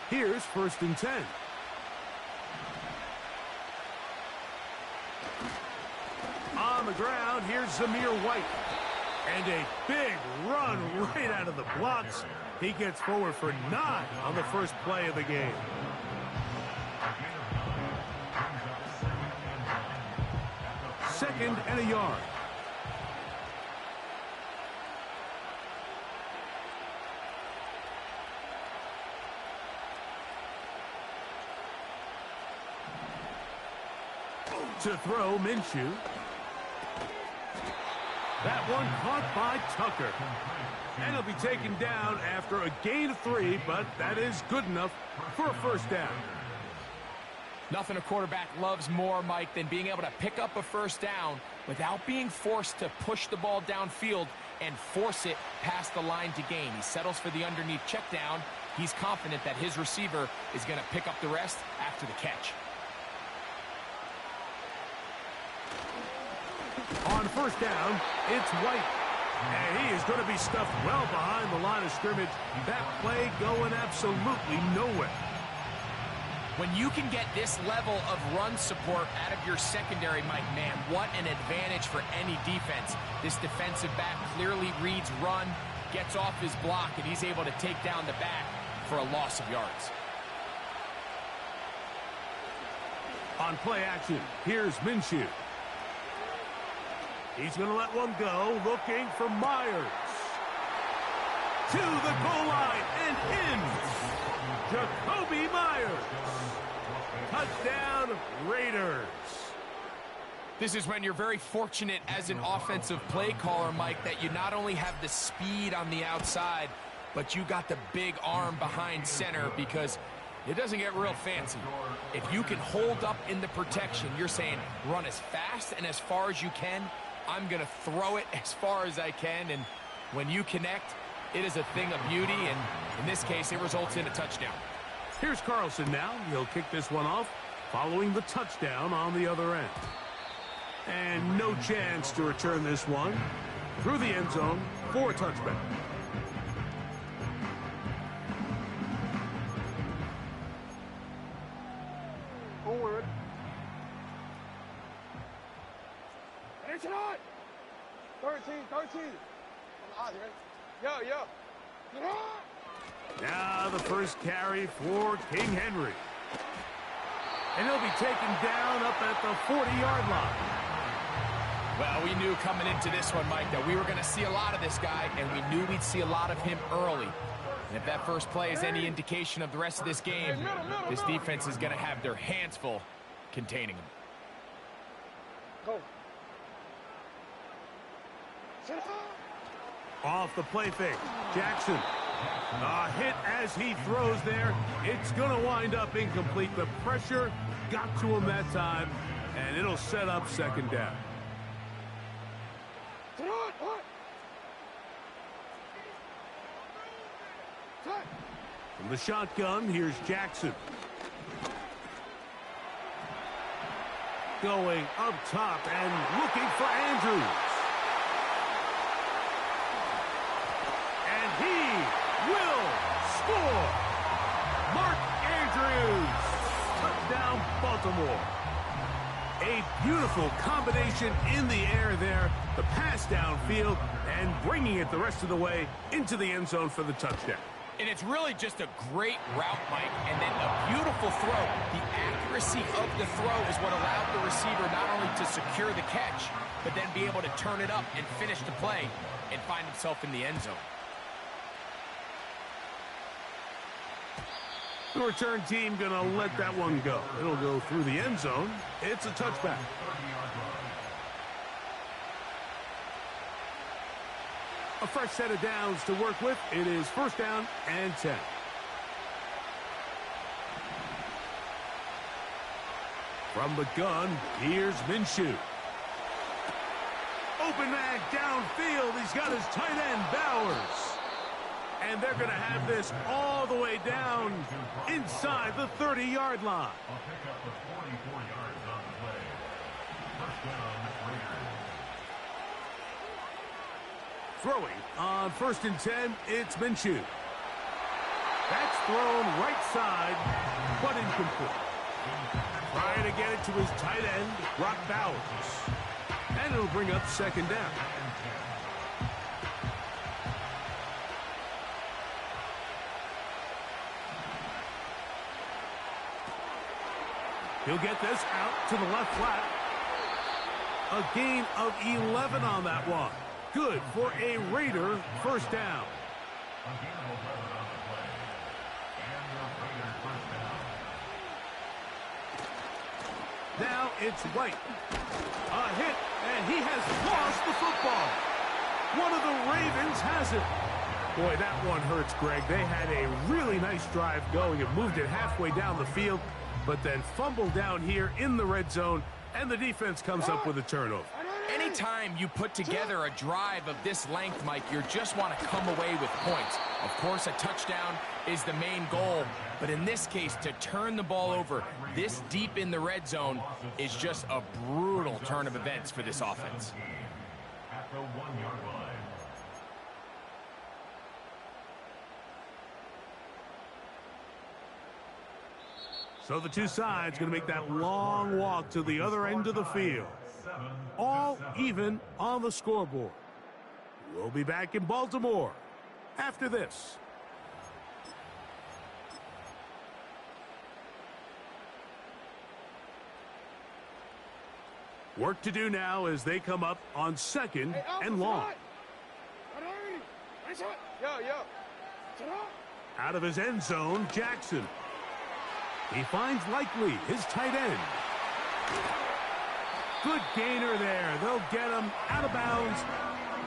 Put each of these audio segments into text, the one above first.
Here's 1st and 10. On the ground, here's Zamir White. And a big run right out of the blocks. He gets forward for 9 on the first play of the game. Second and a yard. To throw, Minshew. That one caught by Tucker. And he'll be taken down after a gain of 3, but that is good enough for a 1st down. Nothing a quarterback loves more, Mike, than being able to pick up a 1st down without being forced to push the ball downfield and force it past the line to gain. He settles for the underneath check down. He's confident that his receiver is going to pick up the rest after the catch. On 1st down, it's White. And he is going to be stuffed well behind the line of scrimmage. That play going absolutely nowhere. When you can get this level of run support out of your secondary, Mike, man, what an advantage for any defense. This defensive back clearly reads run, gets off his block, and he's able to take down the back for a loss of yards. On play action, here's Minshew. He's going to let one go, looking for Myers. To the goal line and in. Jacoby Myers. Touchdown, Raiders. This is when you're very fortunate as an offensive play caller, Mike, that you not only have the speed on the outside, but you got the big arm behind center, because it doesn't get real fancy. If you can hold up in the protection, you're saying run as fast and as far as you can. I'm going to throw it as far as I can, and when you connect, it is a thing of beauty, and in this case, it results in a touchdown. Here's Carlson now. He'll kick this one off, following the touchdown on the other end. And no chance to return this one through the end zone for a touchback. Forward. It's not. 13. Yo. Get on. Now the first carry for King Henry. And he'll be taken down up at the 40-yard line. Well, we knew coming into this one, Mike, that we were going to see a lot of this guy, and we knew we'd see a lot of him early. And if that first play is any indication of the rest of this game, this defense is going to have their hands full containing him. Go. Off the play fake, Jackson. A hit as he throws there. It's going to wind up incomplete. The pressure got to him that time, and it'll set up 2nd down. From the shotgun, here's Jackson. Going up top and looking for Andrews. And he will score. Mark Andrews. Touchdown, Baltimore. A beautiful combination in the air there. The pass downfield and bringing it the rest of the way into the end zone for the touchdown. And it's really just a great route, Mike, and then a beautiful throw. The accuracy of the throw is what allowed the receiver not only to secure the catch, but then be able to turn it up and finish the play and find himself in the end zone. The return team going to let that one go. It'll go through the end zone. It's a touchback. A fresh set of downs to work with. It is 1st down and 10. From the gun, here's Minshew. Open man downfield. He's got his tight end, Bowers. And they're going to have this all the way down inside the 30-yard line. Throwing on 1st and 10, it's Minshew. That's thrown right side, but incomplete. Trying to get it to his tight end, Brock Bowers. And it'll bring up second down. He'll get this out to the left flat. A gain of 11 on that one. Good for a Raider first down. Now it's White. A hit, and he has lost the football. One of the Ravens has it. Boy, that one hurts, Greg. They had a really nice drive going and moved it halfway down the field, but then fumbled down here in the red zone, and the defense comes up with a turnover. Anytime you put together a drive of this length, Mike, you just want to come away with points. Of course, a touchdown is the main goal, but in this case, to turn the ball over this deep in the red zone is just a brutal turn of events for this offense. At the 1-yard line. So the two sides going to make that long walk to the other end of the field. All even on the scoreboard. We'll be back in Baltimore after this. Work to do now as they come up on second and long. Out of his end zone, Jackson. He finds Likely, his tight end. Good gainer there. They'll get him out of bounds,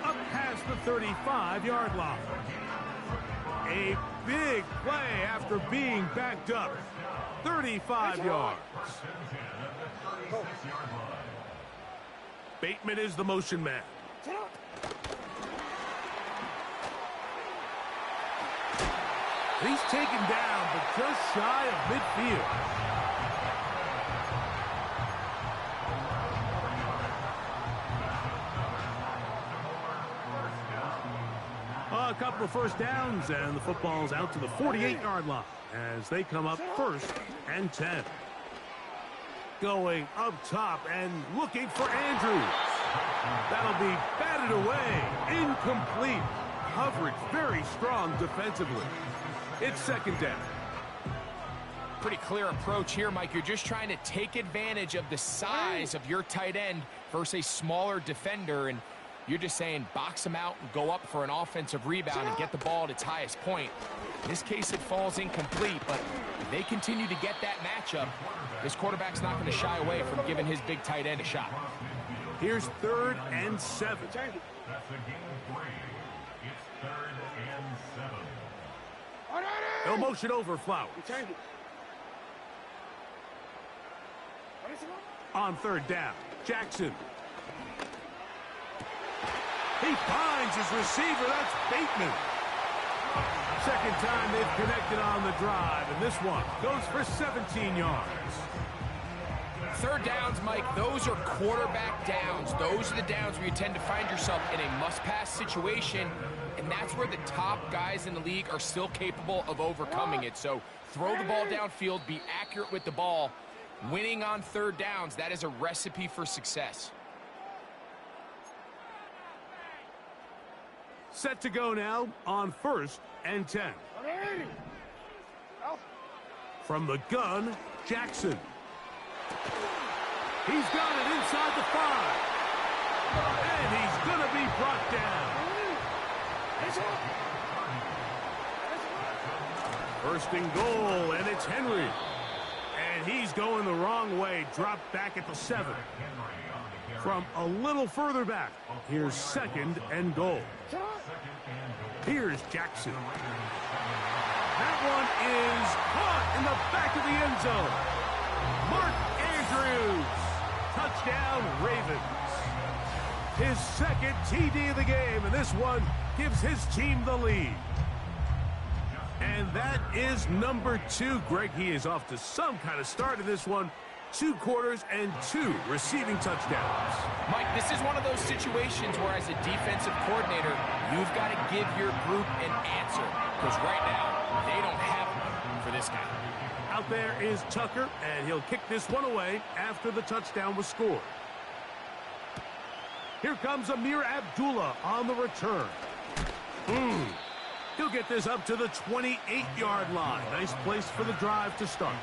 up past the 35-yard line. A big play after being backed up. 35 yards. Bateman is the motion man. He's taken down, but just shy of midfield. A couple of first downs, and the football's out to the 48-yard line as they come up first and 10. Going up top and looking for Andrews. That'll be batted away. Incomplete. Coverage very strong defensively. It's second down. Pretty clear approach here, Mike. You're just trying to take advantage of the size of your tight end versus a smaller defender, and you're just saying box him out and go up for an offensive rebound and get the ball at its highest point. In this case, it falls incomplete, but if they continue to get that matchup, this quarterback's not going to shy away from giving his big tight end a shot. Here's 3rd and 7. That's a gain of 3. It's 3rd and 7. They'll motion over Flowers. On 3rd down, Jackson. He finds his receiver. That's Bateman. Second time they've connected on the drive, and this one goes for 17 yards. 3rd downs, Mike, those are quarterback downs. Those are the downs where you tend to find yourself in a must-pass situation, and that's where the top guys in the league are still capable of overcoming it. So throw the ball downfield, be accurate with the ball. Winning on 3rd downs, that is a recipe for success. Set to go now on 1st and 10. From the gun, Jackson. He's got it inside the 5. And he's going to be brought down. 1st and goal, and it's Henry. And he's going the wrong way, dropped back at the 7. From a little further back, here's 2nd and goal. Here's Jackson. That one is caught in the back of the end zone. Mark Andrews. Touchdown, Ravens. His 2nd TD of the game, and this one gives his team the lead. And that is number 2. Greg, he is off to some kind of start in this one. 2 quarters and 2 receiving touchdowns. Mike, this is one of those situations where as a defensive coordinator, you've got to give your group an answer. Because right now, they don't have one for this guy. Out there is Tucker, and he'll kick this one away after the touchdown was scored. Here comes Amir Abdullah on the return. He'll get this up to the 28-yard line. Nice place for the drive to start.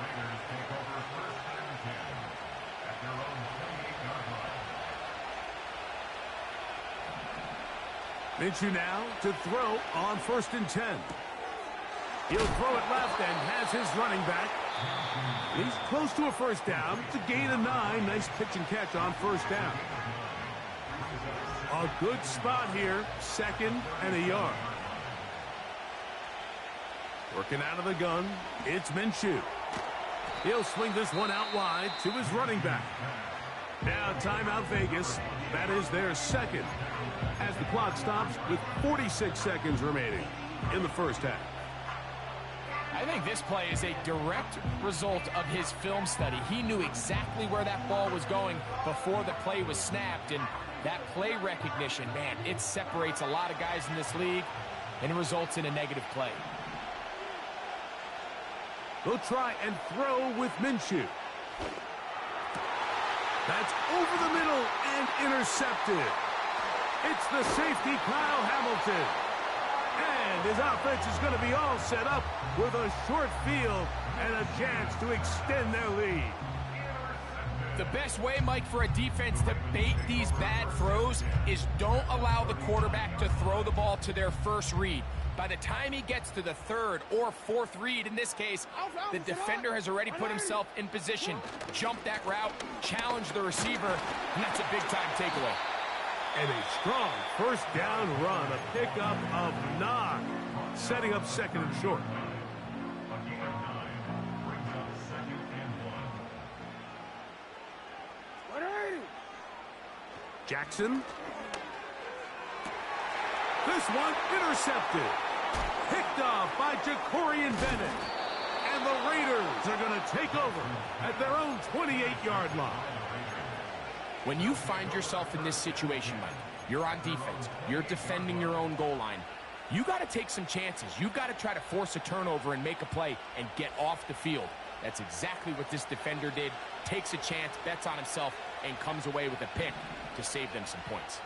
Minshew now to throw on 1st and 10. He'll throw it left and has his running back. He's close to a first down. It's a gain of 9. Nice pitch and catch on 1st down. A good spot here. 2nd and a yard. Working out of the gun, it's Minshew. He'll swing this one out wide to his running back. Now timeout Vegas. That is their 2nd. As the clock stops with 46 seconds remaining in the first half. I think this play is a direct result of his film study. He knew exactly where that ball was going before the play was snapped, and that play recognition, man, it separates a lot of guys in this league, and it results in a negative play. They'll try and throw with Minshew. That's over the middle and intercepted. It's the safety, Kyle Hamilton. And his offense is going to be all set up with a short field and a chance to extend their lead. The best way, Mike, for a defense to bait these bad throws is don't allow the quarterback to throw the ball to their first read. By the time he gets to the 3rd or 4th read, in this case, the defender has already put himself in position, jumped that route, challenged the receiver, and that's a big-time takeaway. And a strong first down run, a pickup of 9, setting up 2nd and short. Jackson. This one intercepted. Picked off by Jacorian Bennett. And the Raiders are going to take over at their own 28-yard line. When you find yourself in this situation, Mike, you're on defense, you're defending your own goal line, you got to take some chances. You got to try to force a turnover and make a play and get off the field. That's exactly what this defender did. Takes a chance, bets on himself, and comes away with a pick to save them some points.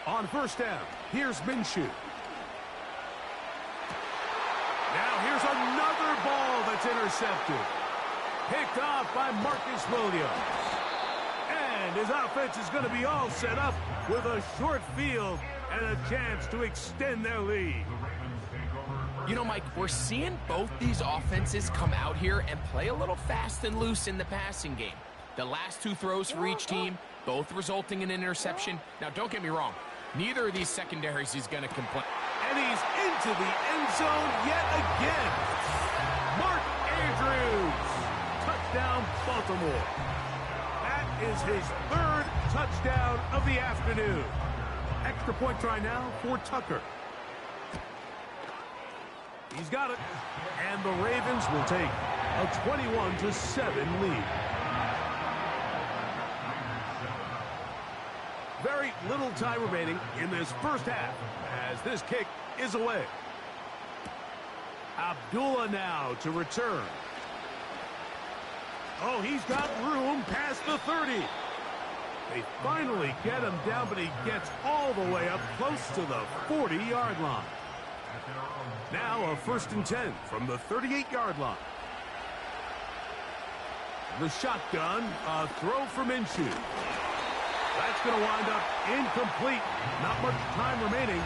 On 1st down, here's Minshew. Now here's another ball that's intercepted. Picked off by Marcus Williams. And his offense is going to be all set up with a short field and a chance to extend their lead. You know, Mike, we're seeing both these offenses come out here and play a little fast and loose in the passing game. The last 2 throws for each team, both resulting in an interception. Now, don't get me wrong. Neither of these secondaries is going to complain. And he's into the end zone yet again. Mark Andrews. Touchdown, Baltimore. That is his 3rd touchdown of the afternoon. Extra point try now for Tucker. He's got it. And the Ravens will take a 21-7 lead. Very little time remaining in this first half as this kick is away. Abdullah now to return. Oh, he's got room past the 30. They finally get him down, but he gets all the way up close to the 40-yard line. Now a 1st and 10 from the 38-yard line. The shotgun, a throw for Minshew. That's going to wind up incomplete. Not much time remaining.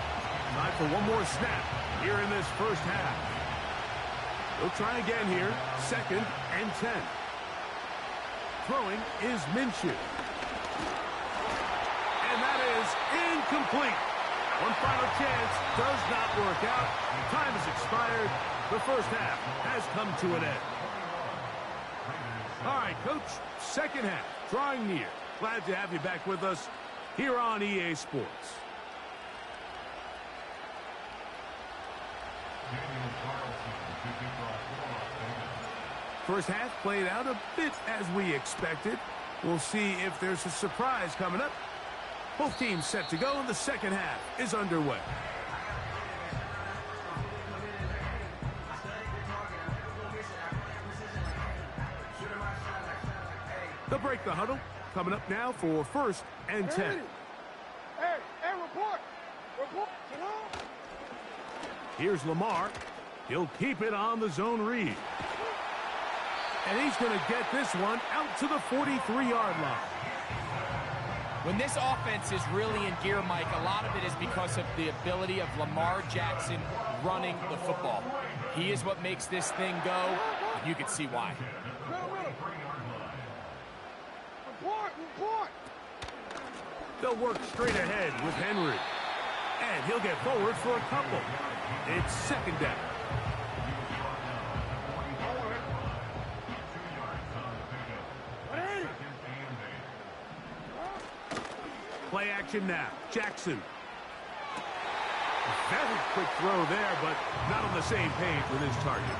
Time for one more snap here in this first half. They'll try again here. 2nd and 10. Throwing is Minshew. And that is incomplete. One final chance does not work out. Time has expired. The first half has come to an end. All right, Coach, 2nd half drawing near. Glad to have you back with us here on EA Sports. First half played out a bit as we expected. We'll see if there's a surprise coming up. Both teams set to go, and the second half is underway. They'll break the huddle. Coming up now for 1st and 10. Hey, report. Report. Here's Lamar. He'll keep it on the zone read. And he's going to get this one out to the 43-yard line. When this offense is really in gear, Mike, a lot of it is because of the ability of Lamar Jackson running the football. He is what makes this thing go, and you can see why. Report. They'll work straight ahead with Henry. And he'll get forward for a couple. It's second down. Play action now. Jackson. Very quick throw there, but not on the same page with his target.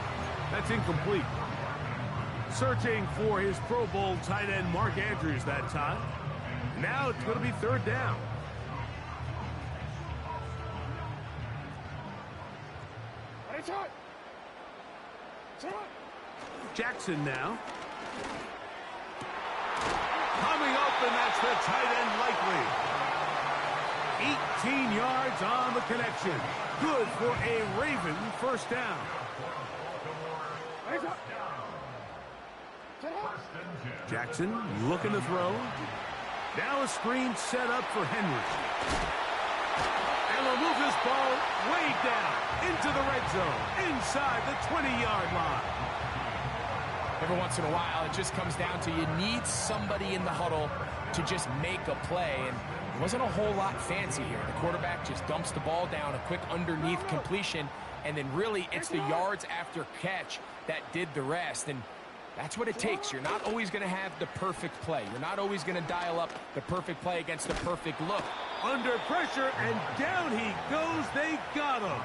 That's incomplete. Searching for his Pro Bowl tight end Mark Andrews that time. Now it's going to be third down. Jackson now. Coming up, and that's the tight end likely. 18 yards on the connection. Good for a Raven first down. Jackson looking to throw. Now a screen set up for Henry. And they'll move this ball way down into the red zone, inside the 20-yard line. Every once in a while, it just comes down to you need somebody in the huddle to just make a play, and it wasn't a whole lot fancy here. The quarterback just dumps the ball down, a quick underneath completion, and then really it's the yards after catch that did the rest, and that's what it takes. You're not always going to have the perfect play. You're not always going to dial up the perfect play against the perfect look. Under pressure, and down he goes. They got him.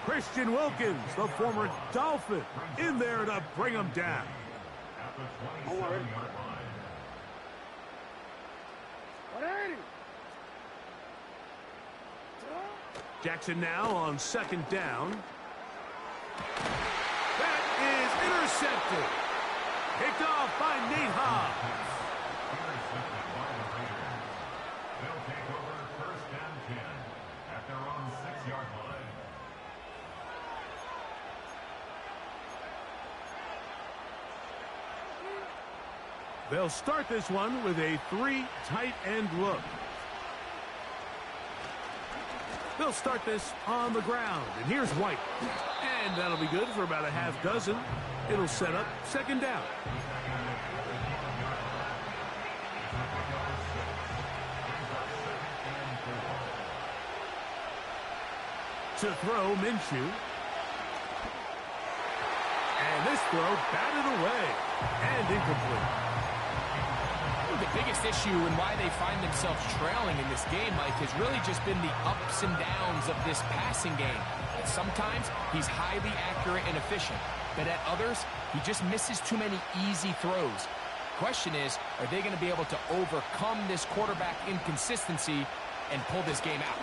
Christian Wilkins, the former Dolphin, in there to bring him down. Jackson now on second down. That is intercepted. Picked off by Nate Hobbs. They'll take over 1st and 10 at their own 6-yard line. They'll start this one with a 3 tight end look. They'll start this on the ground, and here's White. And that'll be good for about a half dozen. It'll set up second down. To throw, Minshew. And this throw batted away and incomplete. The biggest issue and why they find themselves trailing in this game, Mike, has really just been the ups and downs of this passing game. And sometimes he's highly accurate and efficient, but at others, he just misses too many easy throws. Question is, are they going to be able to overcome this quarterback inconsistency and pull this game out?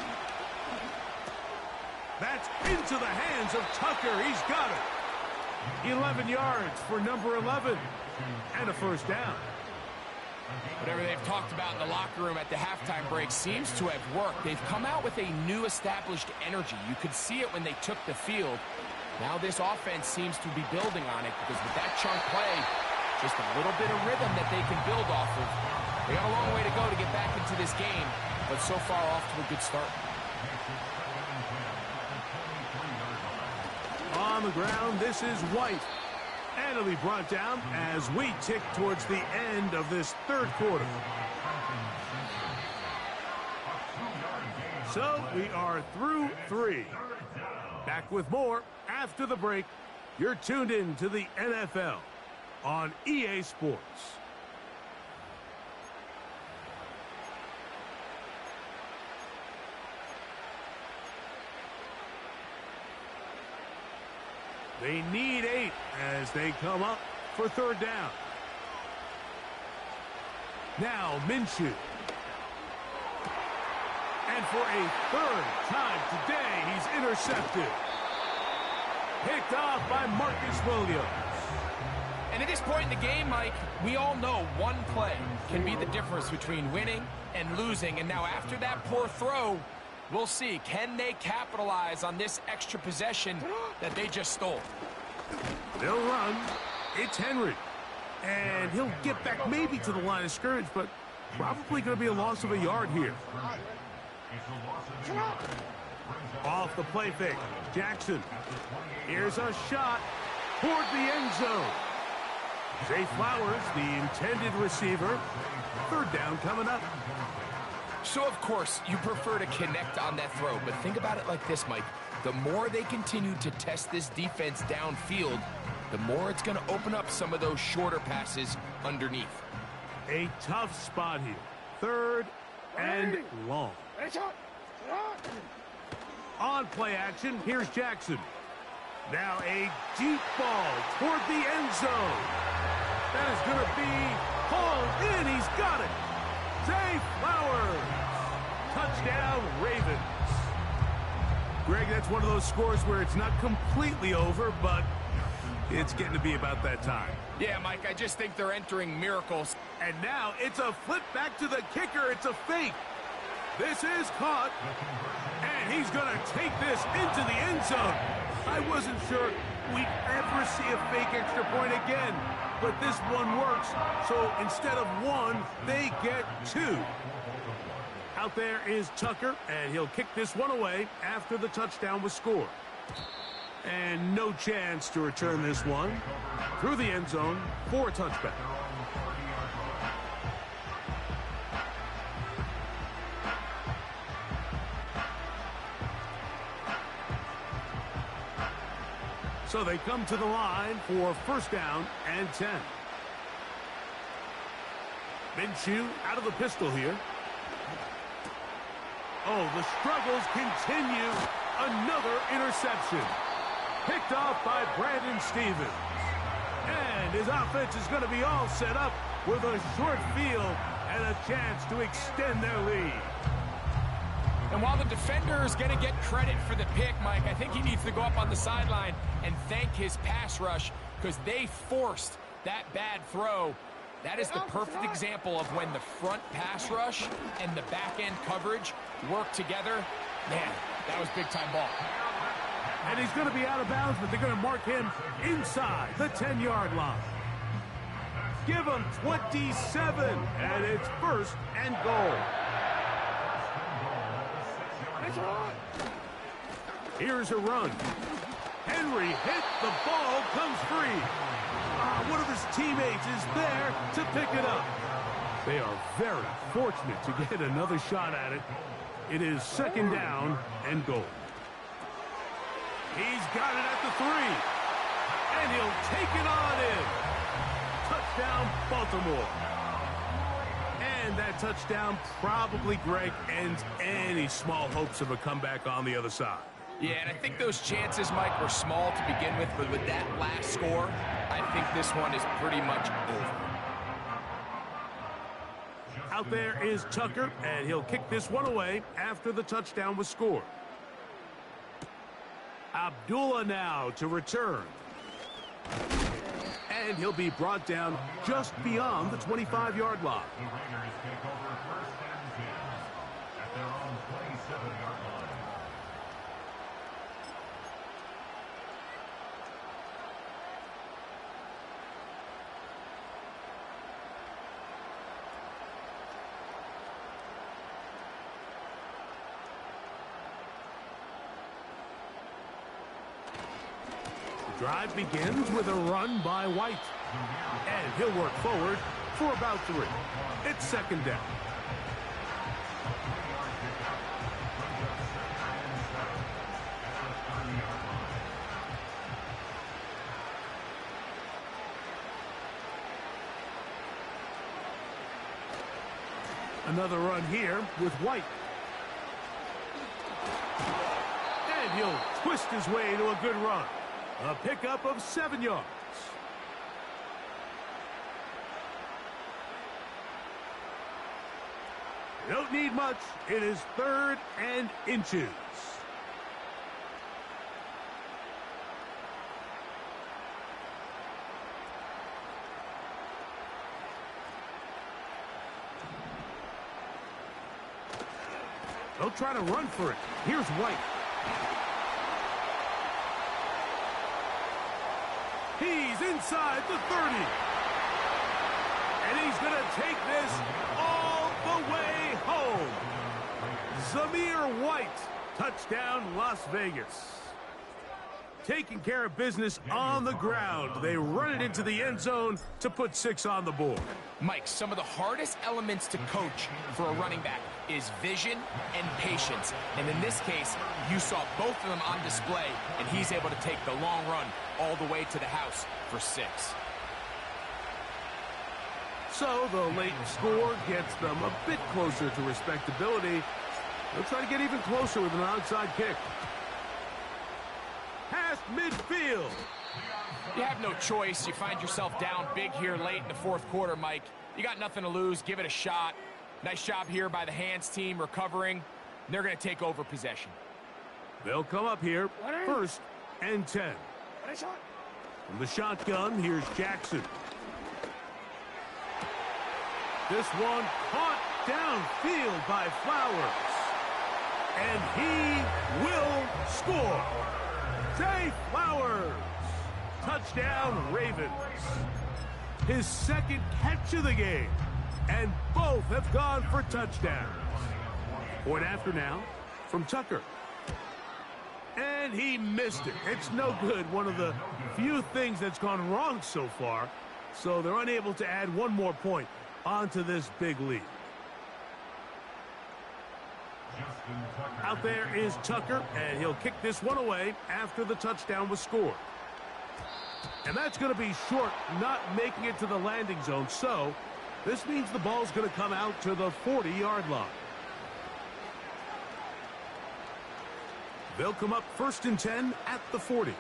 That's into the hands of Tucker. He's got it. 11 yards for number 11 and a first down. Whatever they've talked about in the locker room at the halftime break seems to have worked. They've come out with a new established energy. You could see it when they took the field. Now this offense seems to be building on it because with that chunk play, just a little bit of rhythm that they can build off of. They got a long way to go to get back into this game, but so far off to a good start. On the ground, this is White. And it'll be brought down as we tick towards the end of this third quarter. So we are through 3. Back with more after the break. You're tuned in to the NFL on EA Sports. They need 8 as they come up for third down. Now Minshew. And for a third time today, he's intercepted. Picked off by Marcus Williams. And at this point in the game, Mike, we all know one play can be the difference between winning and losing. And now after that poor throw, we'll see, can they capitalize on this extra possession that they just stole? They'll run. It's Henry. And he'll get back maybe to the line of scrimmage, but probably going to be a loss of a yard here. Off the play fake. Jackson. Here's a shot toward the end zone. Zay Flowers, the intended receiver. Third down coming up. So, of course, you prefer to connect on that throw, but think about it like this, Mike. The more they continue to test this defense downfield, the more it's going to open up some of those shorter passes underneath. A tough spot here. Third and long. On play action, here's Jackson. Now a deep ball toward the end zone. That is going to be hauled in. He's got it. Zay Flowers. Touchdown, Ravens. Greg, that's one of those scores where it's not completely over, but it's getting to be about that time. Yeah, Mike, I just think they're entering miracles. And now it's a flip back to the kicker. It's a fake. This is caught. And he's going to take this into the end zone. I wasn't sure we'd ever see a fake extra point again. But this one works. So instead of 1, they get 2. Out there is Tucker, and he'll kick this one away after the touchdown was scored. And no chance to return this one through the end zone for a touchback. So they come to the line for first down and 10. Minshew out of the pistol here. Oh, the struggles continue. Another interception. Picked off by Brandon Stevens. And his offense is going to be all set up with a short field and a chance to extend their lead. And while the defender is going to get credit for the pick, Mike, I think he needs to go up on the sideline and thank his pass rush because they forced that bad throw. That is the perfect example of when the front pass rush and the back-end coverage work together. Man, that was big-time ball. And he's going to be out of bounds, but they're going to mark him inside the 10-yard line. Give him 27, and it's first and goal. Here's a run. Henry hit, the ball comes free. One of his teammates is there to pick it up. They are very fortunate to get another shot at it. It is second down and goal. He's got it at the 3. And he'll take it on in. Touchdown, Baltimore. And that touchdown probably, Greg, ends any small hopes of a comeback on the other side. Yeah, and I think those chances, Mike, were small to begin with, but with that last score, I think this one is pretty much over. Out there is Tucker, and he'll kick this one away after the touchdown was scored. Abdullah now to return. And he'll be brought down just beyond the 25-yard line. The Raiders take over first and 10 at their own 27-yard line. Drive begins with a run by White. And he'll work forward for about 3. It's second down. Another run here with White. And he'll twist his way to a good run. A pickup of 7 yards. Don't need much. It is 3rd and inches. They'll try to run for it. Here's White. He's inside the 30. And he's going to take this all the way home. Zamir White, touchdown Las Vegas. Taking care of business on the ground. They run it into the end zone to put 6 on the board. Mike, some of the hardest elements to coach for a running back is vision and patience. And in this case, you saw both of them on display, and he's able to take the long run all the way to the house for 6. So the late score gets them a bit closer to respectability. They'll try to get even closer with an onside kick. Past midfield. You have no choice. You find yourself down big here late in the 4th quarter, Mike. You got nothing to lose. Give it a shot. Nice job here by the hands team recovering. They're going to take over possession. They'll come up here 1st and 10. From the shotgun, here's Jackson. This one caught downfield by Flowers. And he will score. Zay Flowers. Touchdown, Ravens. His 2nd catch of the game. And both have gone for touchdowns. Point after now from Tucker. And he missed it. It's no good. One of the few things that's gone wrong so far. So they're unable to add one more point onto this big lead. Out there is Tucker, and he'll kick this one away after the touchdown was scored. And that's going to be short, not making it to the landing zone. So this means the ball's going to come out to the 40-yard line. They'll come up 1st and 10 at the 40.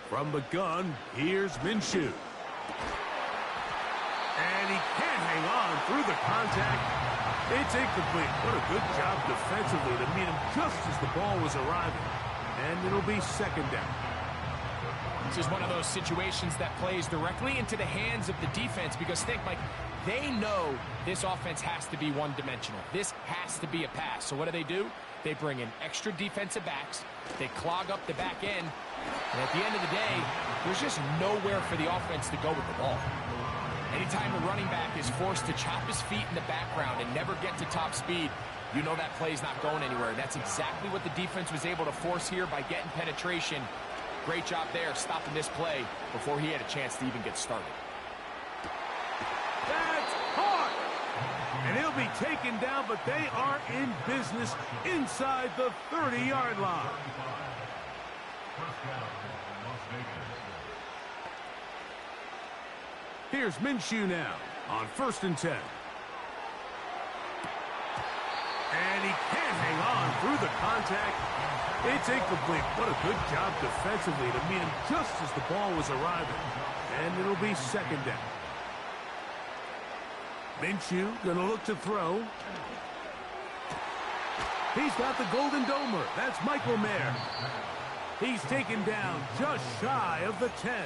From the gun, here's Minshew. And he can't hang on through the contact. It's incomplete. What a good job defensively to meet him just as the ball was arriving. And it'll be 2nd down. This is one of those situations that plays directly into the hands of the defense because think, Mike, they know this offense has to be one-dimensional. This has to be a pass. So what do? They bring in extra defensive backs. They clog up the back end. And at the end of the day, there's just nowhere for the offense to go with the ball. Anytime a running back is forced to chop his feet in the background and never get to top speed, you know that play's not going anywhere. That's exactly what the defense was able to force here by getting penetration. Great job there stopping this play before he had a chance to even get started. That's hard! And he'll be taken down, but they are in business inside the 30-yard line. Here's Minshew now on 1st and 10. And he can't hang on through the contact. It's incomplete. What a good job defensively to meet him just as the ball was arriving. And it'll be 2nd down. Minshew gonna look to throw. He's got the Golden Domer. That's Michael Mayer. He's taken down just shy of the 10.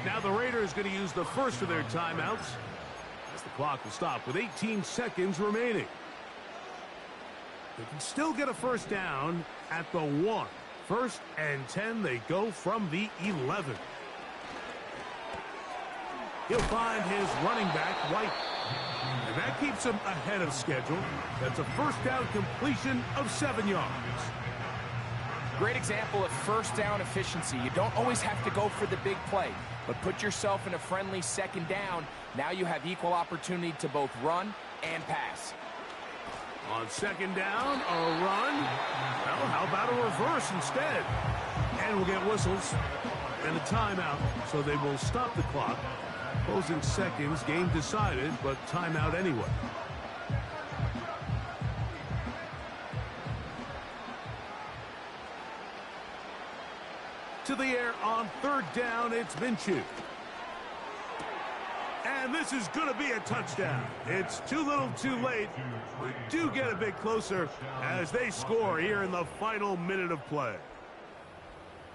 Now the Raiders going to use the first of their timeouts as the clock will stop with 18 seconds remaining. They can still get a 1st down at the 1. 1st and 10, they go from the 11. He'll find his running back, White. And that keeps him ahead of schedule. That's a 1st down completion of 7 yards. Great example of 1st down efficiency. You don't always have to go for the big play, but put yourself in a friendly 2nd down. Now you have equal opportunity to both run and pass. On 2nd down, a run. Well, how about a reverse instead? And we'll get whistles. And a timeout, so they will stop the clock. Closing seconds, game decided, but timeout anyway. To the air on third down, it's Minshew. And this is going to be a touchdown. It's too little too late. We do get a bit closer as they score here in the final minute of play.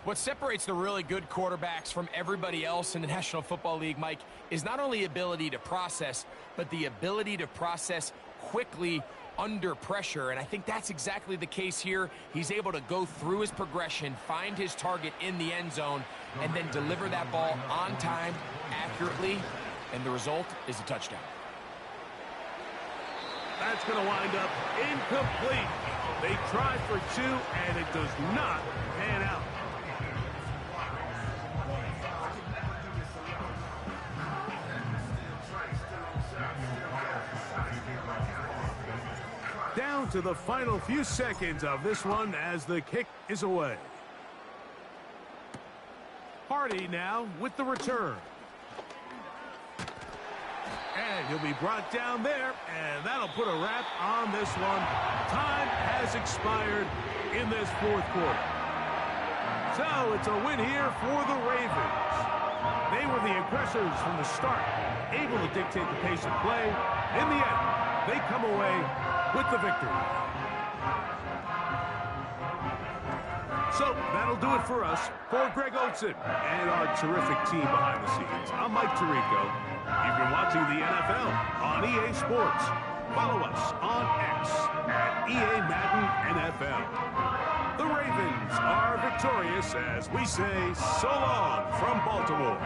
What separates the really good quarterbacks from everybody else in the National Football League, Mike, is not only ability to process, but the ability to process quickly under pressure. And I think that's exactly the case here. He's able to go through his progression, find his target in the end zone, and then deliver that ball on time, accurately, and the result is a touchdown. That's going to wind up incomplete. They try for two, and it does not pan out. Down to the final few seconds of this one as the kick is away. Hardy now with the return. And he'll be brought down there, and that'll put a wrap on this one. Time has expired in this fourth quarter. So it's a win here for the Ravens. They were the aggressors from the start, able to dictate the pace of play. In the end, they come away with the victory. So that'll do it for us. For Greg Olson and our terrific team behind the scenes, I'm Mike Tirico. You've been watching the NFL on EA Sports. Follow us on X at EA Madden NFL. The Ravens are victorious as we say so long from Baltimore.